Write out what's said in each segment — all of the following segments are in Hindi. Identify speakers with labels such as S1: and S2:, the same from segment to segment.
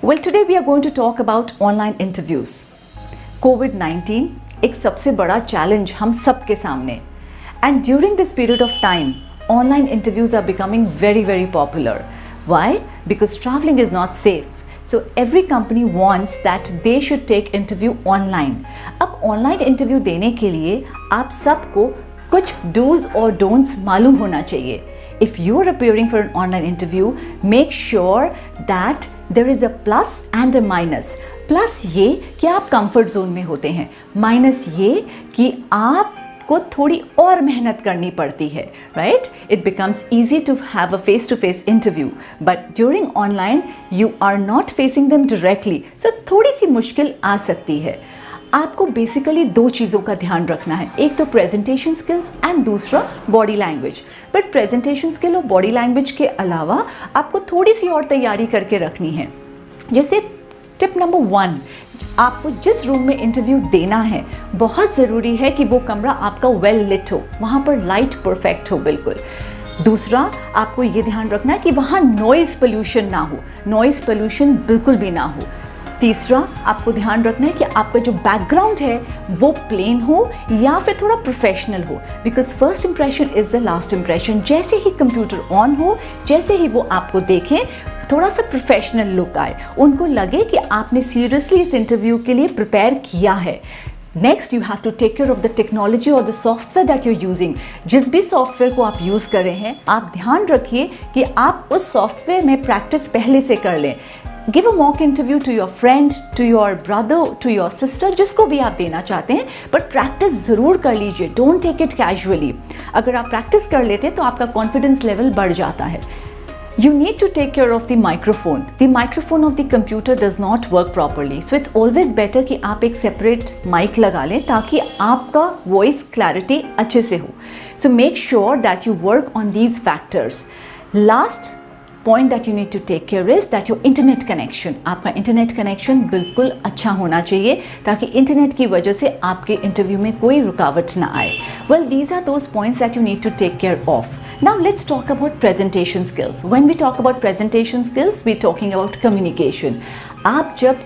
S1: Well, today we are going to talk about online interviews. COVID-19 एक सबसे बड़ा चैलेंज हम सब के सामने. And during this period of time, online interviews are becoming very popular. Why? Because traveling is not safe. So every company wants that they should take interview online. अब online interview देने के लिए आप सबको कुछ do's और don'ts मालूम होना चाहिए. If you are appearing for an online interview, make sure that there is a plus and a minus. Plus ये कि आप comfort zone में होते हैं. Minus ये कि आपको थोड़ी और मेहनत करनी पड़ती है, right? It becomes easy to have a face-to-face interview, but during online you are not facing them directly, so थोड़ी सी मुश्किल आ सकती है. आपको बेसिकली दो चीज़ों का ध्यान रखना है, एक तो प्रेजेंटेशन स्किल्स एंड दूसरा body language. But presentation skill और बॉडी लैंग्वेज के अलावा आपको थोड़ी सी और तैयारी करके रखनी है. जैसे टिप नंबर 1, आपको जिस रूम में इंटरव्यू देना है बहुत ज़रूरी है कि वो कमरा आपका वेल लिट हो, वहाँ पर लाइट परफेक्ट हो बिल्कुल. दूसरा, आपको ये ध्यान रखना है कि वहाँ नॉइज़ पोल्यूशन ना हो, नॉइज़ पोल्यूशन बिल्कुल भी ना हो. तीसरा, आपको ध्यान रखना है कि आपका जो बैकग्राउंड है वो प्लेन हो या फिर थोड़ा प्रोफेशनल हो, because first impression is the last impression. जैसे ही कंप्यूटर ऑन हो, जैसे ही वो आपको देखें, थोड़ा सा प्रोफेशनल लुक आए, उनको लगे कि आपने सीरियसली इस इंटरव्यू के लिए प्रिपेयर किया है. Next, you have to take care of the technology और the software that you are using. जिस भी सॉफ्टवेयर को आप यूज़ कर रहे हैं, आप ध्यान रखिए कि आप उस सॉफ्टवेयर में प्रैक्टिस पहले से कर लें. Give a mock interview to your friend, to your brother, to your sister, जिसको भी आप देना चाहते हैं, बट प्रैक्टिस ज़रूर कर लीजिए. Don't take it casually. अगर आप प्रैक्टिस कर लेते हैं तो आपका कॉन्फिडेंस लेवल बढ़ जाता है. You need to take care of the microphone. The microphone of the computer does not work properly. So it's always better कि आप एक separate mic लगा लें ताकि आपका voice clarity अच्छे से हो. So make sure that you work on these factors. Last point that you need to take care is that your internet connection. आपका internet connection बिल्कुल अच्छा होना चाहिए ताकि internet की वजह से आपके interview में कोई रुकावट ना आए. Well, these are those points that you need to take care of. Now let's talk about presentation skills. When we talk about presentation skills, we're talking about communication. आप जब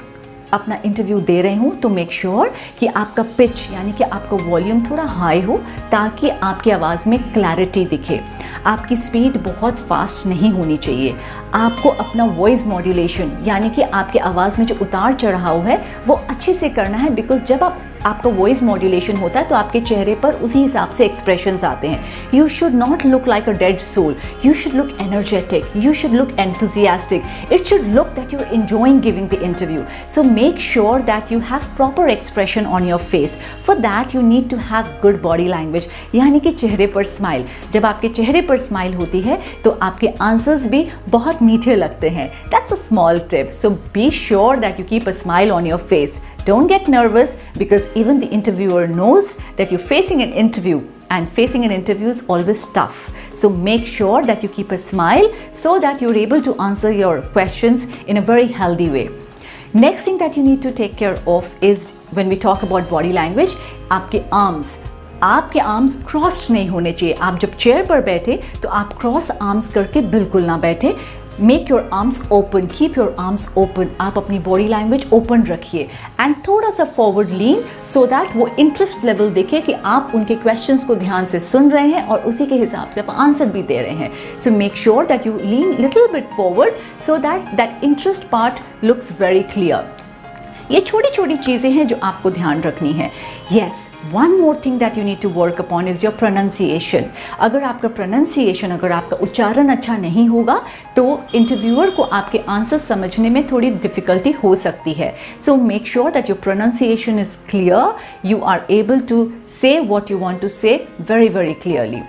S1: अपना इंटरव्यू दे रहे हो तो मेक श्योर कि आपका पिच यानी कि आपका वॉल्यूम थोड़ा हाई हो ताकि आपकी आवाज़ में क्लैरिटी दिखे. आपकी स्पीड बहुत फास्ट नहीं होनी चाहिए. आपको अपना वॉइस मॉड्यूलेशन यानी कि आपकी आवाज़ में जो उतार चढ़ाव है वो अच्छे से करना है, बिकॉज जब आपका वॉइस मॉड्यूलेशन होता है तो आपके चेहरे पर उसी हिसाब से एक्सप्रेशंस आते हैं. You should not look like a dead soul. You should look energetic. You should look enthusiastic. It should look that you are enjoying giving the interview. So make sure that you have proper expression on your face. For that you need to have good body language यानी कि चेहरे पर स्माइल. जब आपके चेहरे पर स्माइल होती है तो आपके आंसर्स भी बहुत मीठे लगते हैं. That's a small tip. So be sure that you keep a smile on your face. Don't get nervous because even the interviewer knows that you're facing an interview, and facing an interview is always tough. So make sure that you keep a smile so that you're able to answer your questions in a very healthy way. Next thing that you need to take care of is when we talk about body language, आपके आर्म्स क्रॉस्ड नहीं होने चाहिए. आप जब चेयर पर बैठे तो आप क्रॉस आर्म्स करके बिल्कुल ना बैठे. Make your arms open, keep your arms open. आप अपनी बॉडी लैंग्वेज ओपन रखिए एंड थोड़ा सा फॉरवर्ड लीन सो दैट वो इंटरेस्ट लेवल देखे कि आप उनके क्वेश्चंस को ध्यान से सुन रहे हैं और उसी के हिसाब से आप आंसर भी दे रहे हैं. सो make sure that you lean little bit forward so that interest part looks very clear. ये छोटी छोटी चीज़ें हैं जो आपको ध्यान रखनी है. Yes, one more thing that you need to work upon is your pronunciation. अगर आपका उच्चारण अच्छा नहीं होगा तो इंटरव्यूअर को आपके आंसर समझने में थोड़ी डिफ़िकल्टी हो सकती है. So make sure that your pronunciation is clear. You are able to say what you want to say very clearly.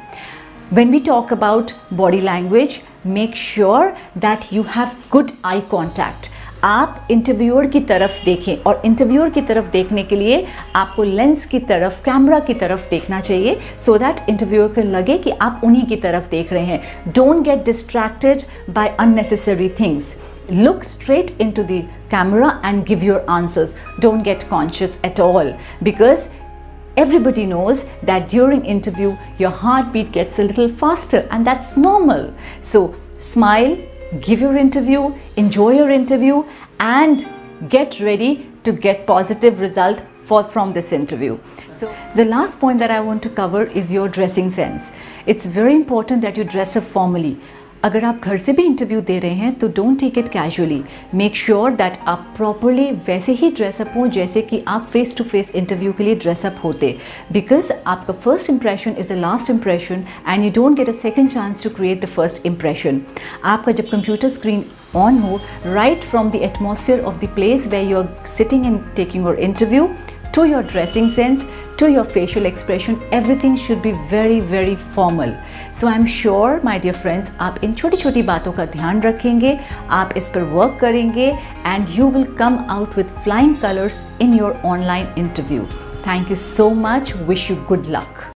S1: When we talk about body language, make sure that you have good eye contact. आप इंटरव्यूअर की तरफ देखें और इंटरव्यूअर की तरफ देखने के लिए आपको लेंस की तरफ, कैमरा की तरफ देखना चाहिए सो दैट इंटरव्यूअर को लगे कि आप उन्हीं की तरफ देख रहे हैं. Don't get distracted by unnecessary things. Look straight into the camera and give your answers. Don't get conscious at all because everybody knows that during interview your heartbeat gets a little faster and that's normal. So smile, give your interview, enjoy your interview and get ready to get positive result from this interview. So the last point that I want to cover is your dressing sense. It's very important that you dress up formally. अगर आप घर से भी इंटरव्यू दे रहे हैं तो don't take it casually. Make sure that आप प्रॉपरली वैसे ही ड्रेसअप हो जैसे कि आप फेस टू फेस इंटरव्यू के लिए ड्रेसअप होते, बिकॉज आपका first impression is the last impression and you don't get a second chance to create the first impression. आपका जब कंप्यूटर स्क्रीन ऑन हो, right from the atmosphere of the place where you are sitting and taking your interview, to your dressing sense, to your facial expression, everything should be very very formal. So I'm sure my dear friends, आप इन छोटी छोटी बातों का ध्यान रखेंगे, आप इस पर वर्क करेंगे and you will come out with flying colors in your online interview. Thank you so much. Wish you good luck.